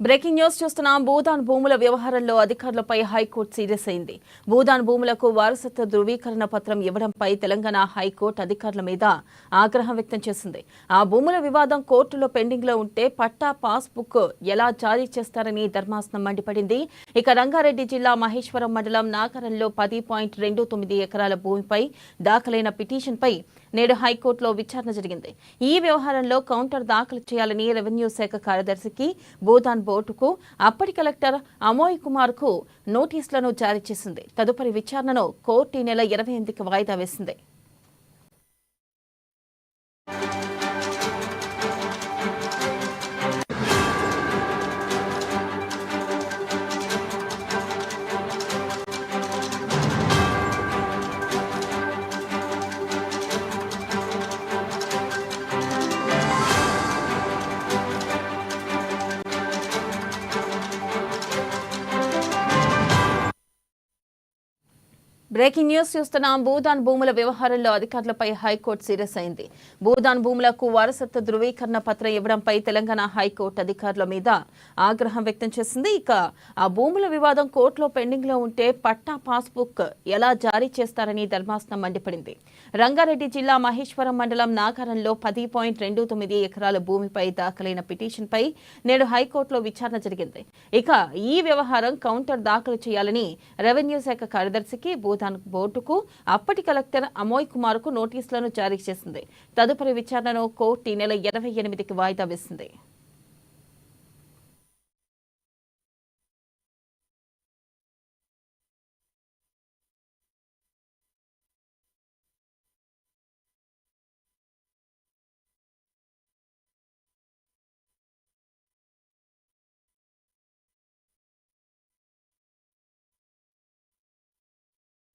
Breaking news చూస్తున్నాం. భూదాన్ భూముల వ్యవహారంలో అధికారులపై హైకోర్టు సీరియస్ అయింది. భూదాన్ భూములకు వారసత్వ ధృవీకరణ పత్రం ఇవ్వడంపై తెలంగాణ హైకోర్టు అధికారుల మీద ఆగ్రహం వ్యక్తం చేసింది. ఆ భూముల వివాదం కోర్టులో పెండింగ్ లో ఉంటే పట్టా పాస్ బుక్ ఎలా జారీ చేస్తారని ధర్మాసనం మండిపడింది. ఇక రంగారెడ్డి జిల్లా మహేశ్వరం మండలం నాగరంలో 10.29 ఎకరాల భూమిపై దాఖలైన పిటిషన్పై నేడు హైకోర్టులో విచారణ జరిగింది. ఈ వ్యవహారంలో కౌంటర్ దాఖలు చేయాలని రెవెన్యూ శాఖ కార్యదర్శికి భూదాన్ బోర్డుకు అప్పటి కలెక్టర్ అమోయ్ కుమార్ కు నోటీసులను జారీ చేసింది. తదుపరి విచారణను కోర్టు ఈ నెల 28కి వాయిదా వేసింది. బ్రేకింగ్ న్యూస్ చూస్తున్నాం. భూదాన్ భూముల వ్యవహారంలో అధికారులపై హైకోర్టు సీరియస్ అయింది. భూదాన్ భూములకు వారసత్వ ధృవీకరణ పత్రం ఇవ్వడంపై తెలంగాణ హైకోర్టు అధికారుల మీద ఆగ్రహం వ్యక్తం చేసింది. ఇక ఆ భూముల వివాదం కోర్టులో పెండింగ్ లో ఉంటే పట్టా పాస్బుక్ ఎలా జారీ చేస్తారని ధర్మాసనం మండిపడింది. రంగారెడ్డి జిల్లా మహేశ్వరం మండలం నాగారంలో 10.29 ఎకరాల భూమిపై దాఖలైన పిటిషన్పై నేడు హైకోర్టులో విచారణ జరిగింది. ఇక ఈ వ్యవహారం కౌంటర్ దాఖలు చేయాలని రెవెన్యూ శాఖ కార్యదర్శికి భూదాన్ బోర్డుకు అప్పటి కలెక్టర్ అమోయ్ కుమార్ కు నోటీసులను జారీ చేసింది. తదుపరి విచారణను కోర్టు ఈ నెల 28కి వాయిదా వేసింది.